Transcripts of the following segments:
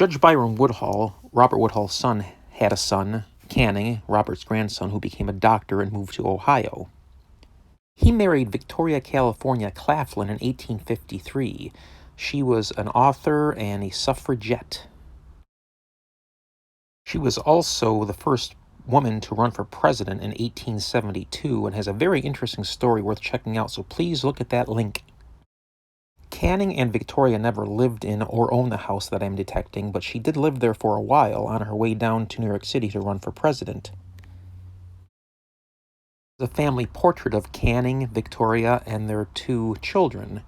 Judge Byron Woodhull, Robert Woodhull's son, had a son, Canning, Robert's grandson, who became a doctor and moved to Ohio. He married Victoria California Claflin in 1853. She was an author and a suffragette. She was also the first woman to run for president in 1872 and has a very interesting story worth checking out, so please look at that link. Canning and Victoria never lived in or owned the house that I'm detecting, but she did live there for a while on her way down to New York City to run for president. The family portrait of Canning, Victoria, and their 2 children.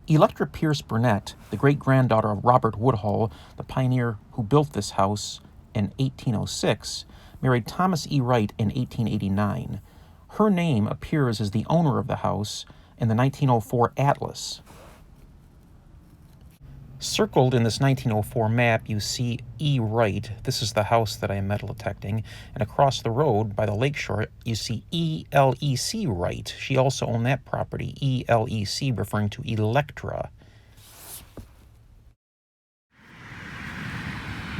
Electra Pierce Burnett, the great-granddaughter of Robert Woodhull, the pioneer who built this house in 1806, married Thomas E. Wright in 1889. Her name appears as the owner of the house in the 1904 Atlas. Circled in this 1904 map, you see E. Wright. This is the house that I am metal detecting. And across the road by the lakeshore, you see E.L.E.C. Wright. She also owned that property, E.L.E.C., referring to Electra.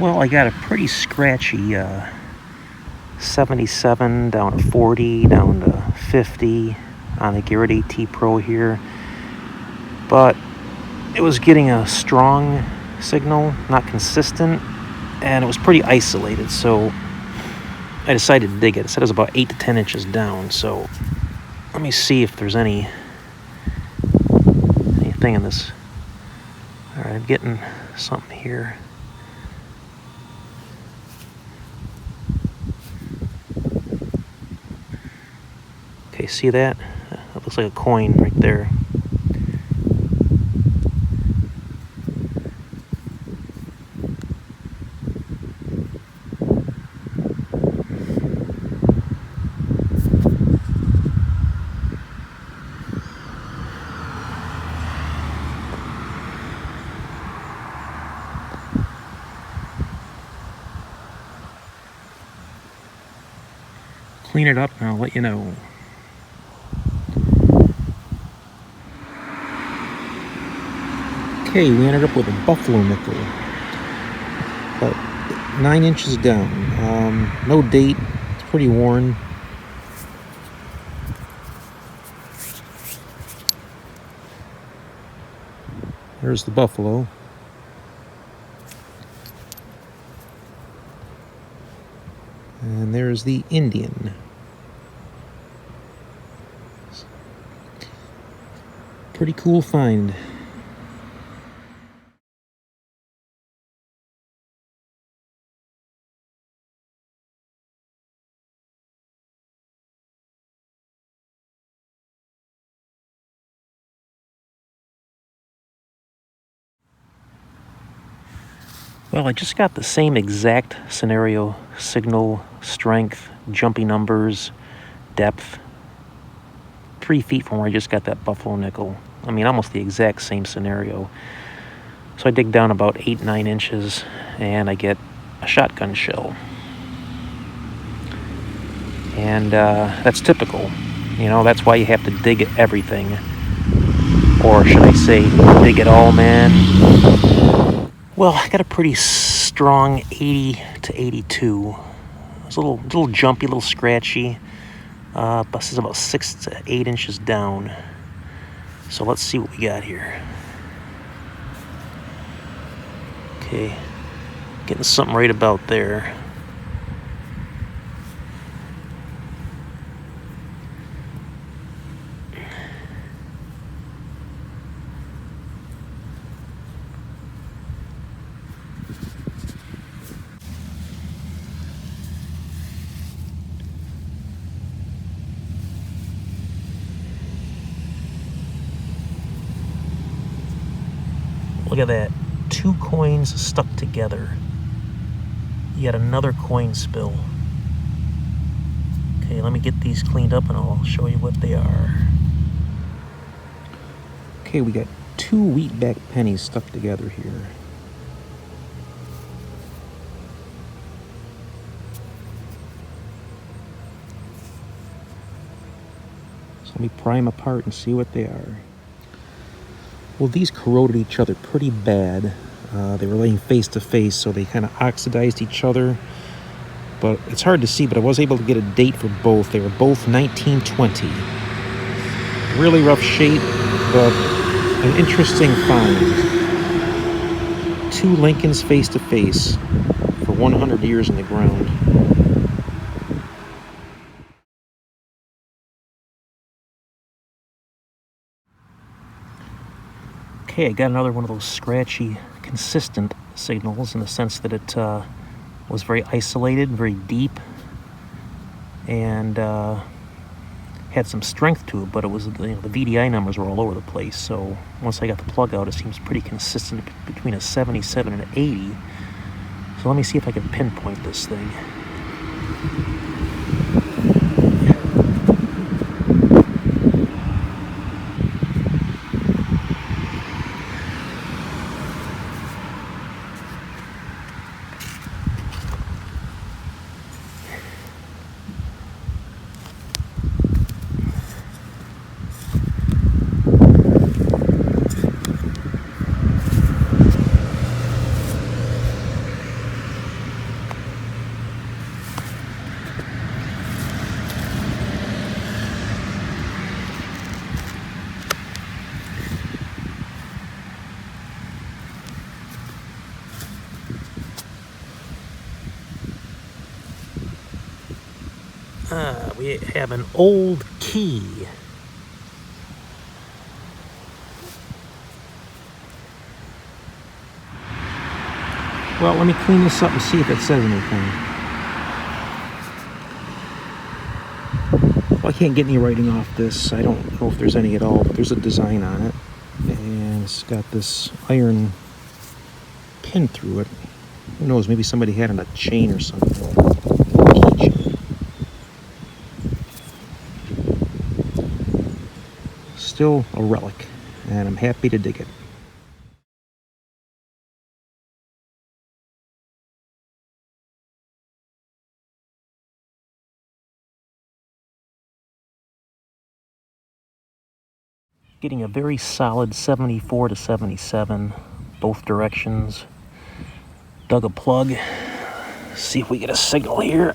Well, I got a pretty scratchy 77 down to 40, down to 50 on the Garrett AT Pro here. But it was getting a strong signal, not consistent, and it was pretty isolated, so I decided to dig it. It said it was about 8 to 10 inches down, so let me see if there's anything in this. All right, I'm getting something here. Okay, see that? That looks like a coin right there. Clean it up and I'll let you know. Okay, we ended up with a buffalo nickel, about 9 inches down. No date, it's pretty worn. There's the buffalo. And there's the Indian. Pretty cool find. Well, I just got the same exact scenario, signal, strength, jumpy numbers, depth, 3 feet from where I just got that buffalo nickel. I mean, almost the exact same scenario. So I dig down about 8-9 inches and I get a shotgun shell. And that's typical. You know, that's why you have to dig at everything. Or should I say, dig it all, man. Well, I got a pretty strong 80 to 82. It's a little jumpy, a little scratchy. Bus is about 6 to 8 inches down. So let's see what we got here. Okay, getting something right about there. Look at that. 2 coins stuck together. Yet another coin spill. Okay, let me get these cleaned up and I'll show you what they are. Okay, we got 2 wheatback pennies stuck together here. So let me pry them apart and see what they are. Well, these corroded each other pretty bad. They were laying face to face, so they kind of oxidized each other. But it's hard to see, but I was able to get a date for both. They were both 1920. Really rough shape, but an interesting find. Two Lincolns face to face for 100 years in the ground. Okay, I got another one of those scratchy, consistent signals in the sense that it was very isolated, very deep, and had some strength to it, but it was, the VDI numbers were all over the place. So once I got the plug out, it seems pretty consistent between a 77 and an 80. So let me see if I can pinpoint this thing. We have an old key. Well, let me clean this up and see if it says anything. Well, I can't get any writing off this. I don't know if there's any at all, but there's a design on it. And it's got this iron pin through it. Who knows, maybe somebody had it on a chain or something. Still a relic, and I'm happy to dig it. Getting a very solid 74 to 77, both directions. Dug a plug. See if we get a signal here.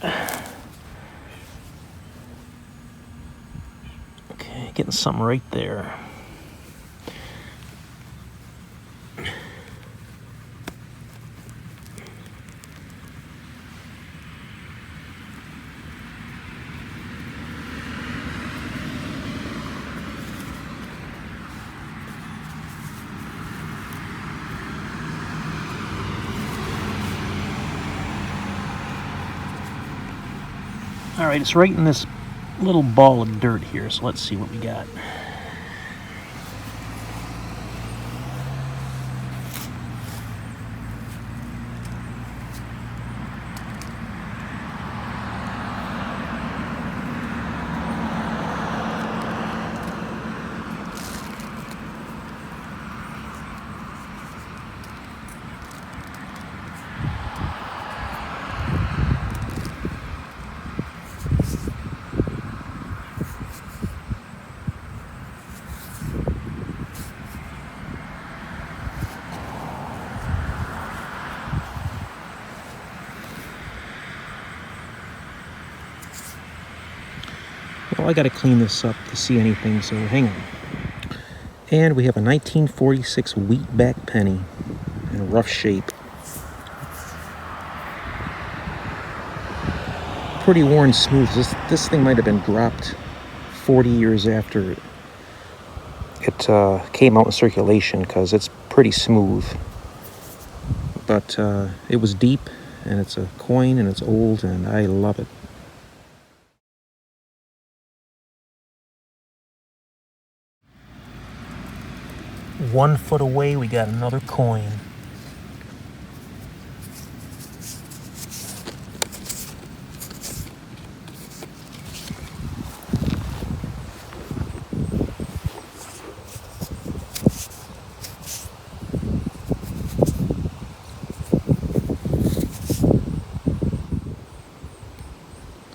Okay, getting something right there. All right, it's right in this little ball of dirt here, so let's see what we got. Well, I got to clean this up to see anything, so hang on. And we have a 1946 wheatback penny in rough shape. Pretty worn smooth. This thing might have been dropped 40 years after it came out in circulation, because it's pretty smooth. But it was deep, and it's a coin, and it's old, and I love it. One foot away, we got another coin.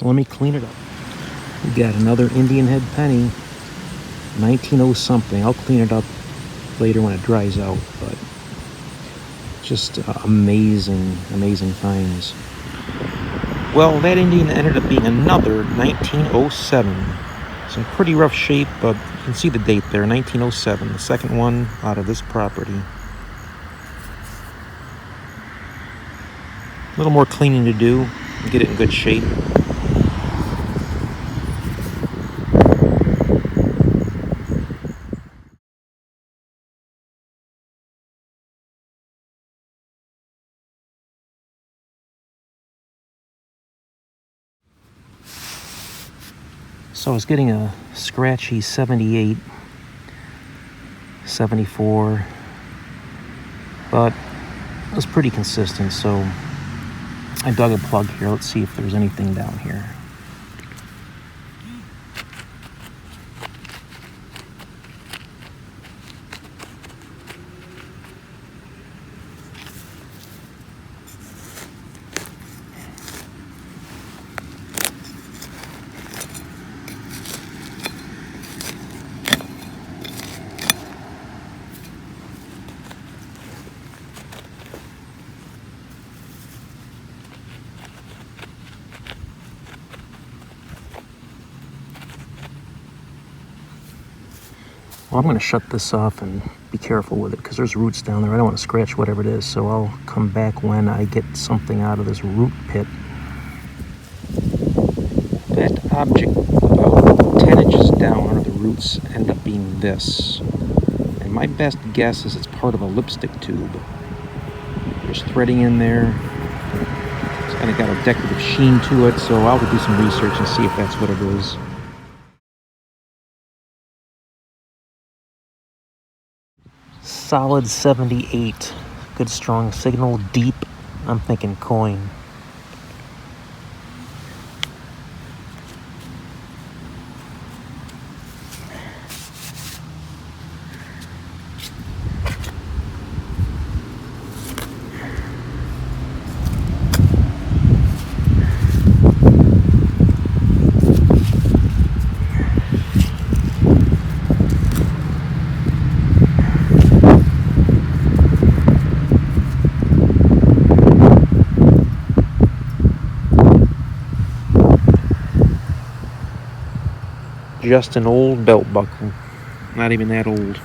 Let me clean it up. We got another Indian head penny, 1900 something. I'll clean it up later when it dries out, but just amazing, amazing finds. Well, that Indian ended up being another 1907. It's in pretty rough shape, but you can see the date there, 1907, the second one out of this property. A little more cleaning to do, get it in good shape. So I was getting a scratchy 78, 74, but it was pretty consistent, so I dug a plug here. Let's see if there's anything down here. Well, I'm going to shut this off and be careful with it because there's roots down there. I don't want to scratch whatever it is, so I'll come back when I get something out of this root pit. That object about 10 inches down under the roots ended up being this. And my best guess is it's part of a lipstick tube. There's threading in there. It's kind of got a decorative sheen to it, so I'll do some research and see if that's what it is. Solid 78. Good strong signal, deep. I'm thinking coin. Just an old belt buckle. Not even that old.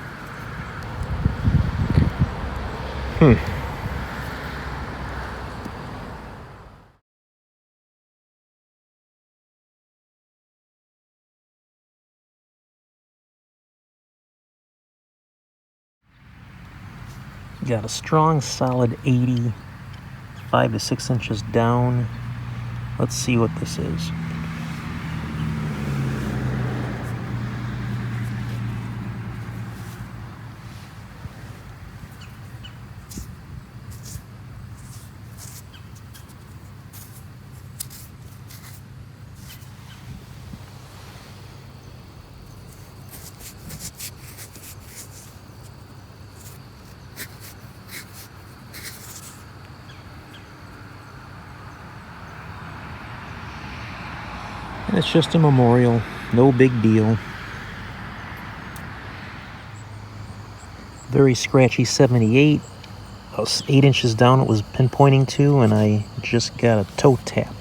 Got a strong solid 80, 5 to 6 inches down. Let's see what this is. And it's just a memorial, no big deal. Very scratchy 78. 8 inches down it was pinpointing to, and I just got a toe tap.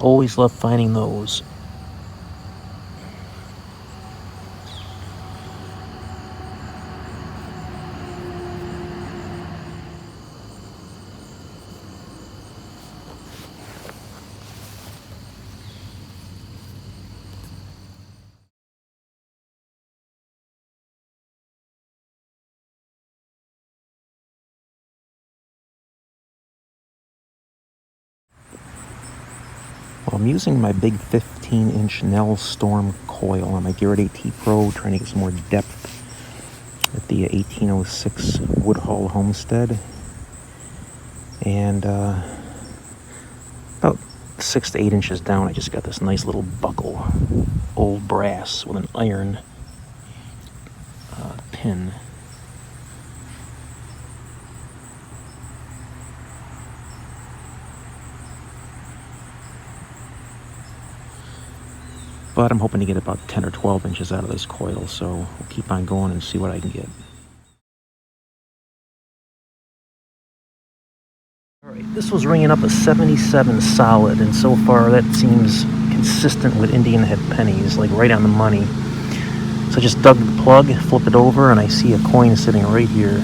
Always love finding those. Well, I'm using my big 15-inch Nell Storm coil on my Garrett AT Pro, trying to get some more depth at the 1806 Woodhull Homestead. And about 6 to 8 inches down, I just got this nice little buckle, old brass with an iron pin. But I'm hoping to get about 10 or 12 inches out of this coil, so we'll keep on going and see what I can get. This was ringing up a 77 solid, and so far that seems consistent with Indian head pennies, like right on the money. So I just dug the plug, flip it over, and I see a coin sitting right here.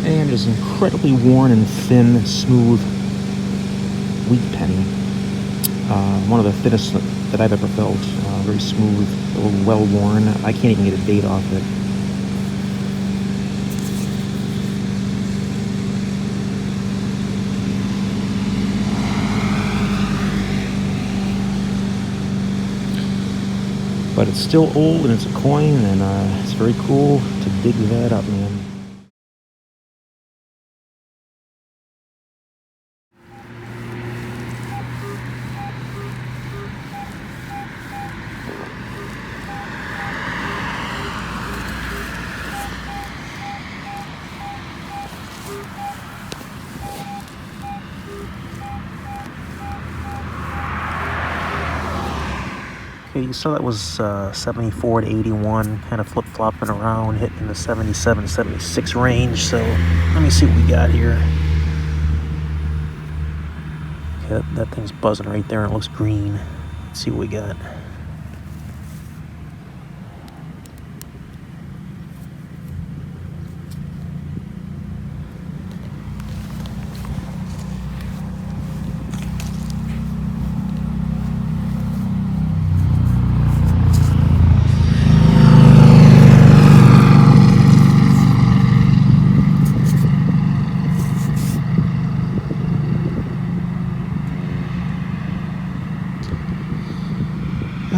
And it is incredibly worn and thin, smooth wheat penny. One of the thinnest that I've ever felt. Very smooth, a little well worn. I can't even get a date off it. But it's still old and it's a coin, and it's very cool to dig that up, man. Okay, you saw that was 74 to 81, kind of flip-flopping around, hitting the 77, 76 range. So let me see what we got here. Okay, that thing's buzzing right there and it looks green. Let's see what we got.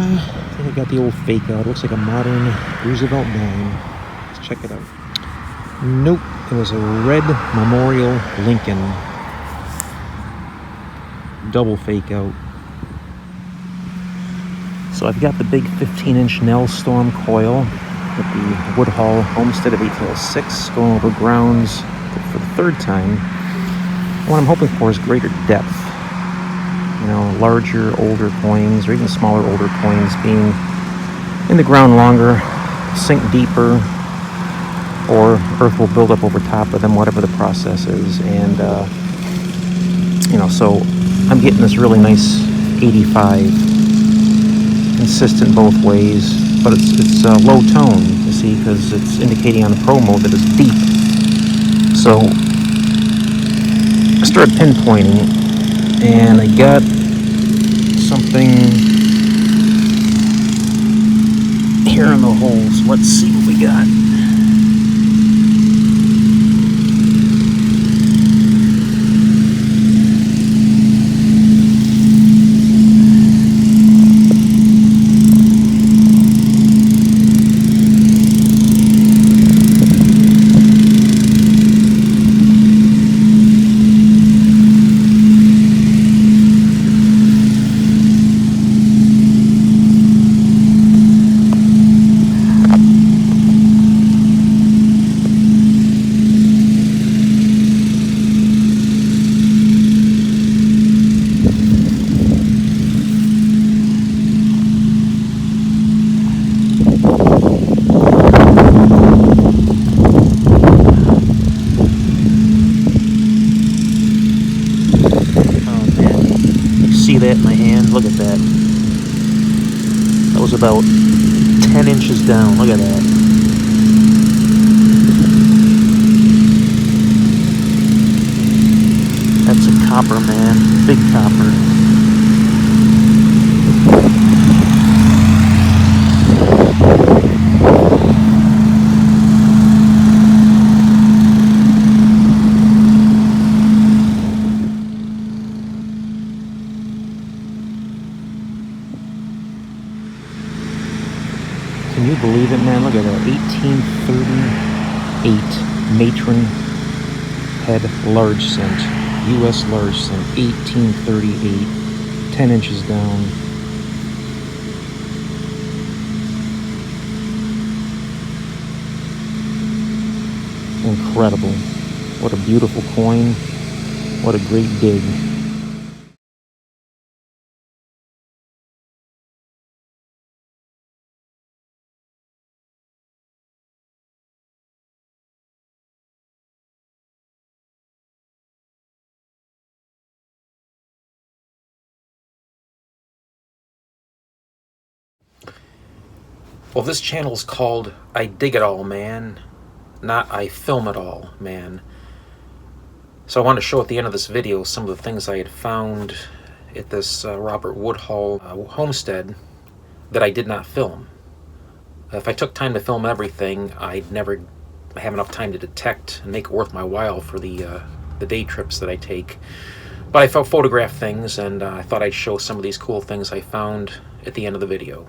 I think I got the old fake out. It looks like a modern Roosevelt dime. Let's check it out. Nope, it was a red Memorial Lincoln. Double fake out. So I've got the big 15-inch Nell Storm coil with the Woodhull Homestead of 1806 going over grounds for the third time. What I'm hoping for is greater depth. You know, larger, older coins, or even smaller, older coins being in the ground longer, sink deeper, or earth will build up over top of them, whatever the process is. And, you know, so I'm getting this really nice 85, consistent both ways, but it's low tone, you see, because it's indicating on the pro mode that it's deep. So I started pinpointing, and I got something here in the holes. Let's see what we got. That in my hand, look at that. That was about 10 inches down. Look at that. That's a copper, man. Big copper. Can you believe it, man? Look at that, 1838 matron head large cent, U.S. large cent, 1838, 10 inches down. Incredible. What a beautiful coin. What a great dig. Well, this channel is called I Dig It All, Man, not I Film It All, Man. So I want to show at the end of this video some of the things I had found at this Robert Woodhull homestead that I did not film. If I took time to film everything, I'd never have enough time to detect and make it worth my while for the day trips that I take. But I photographed things, and I thought I'd show some of these cool things I found at the end of the video.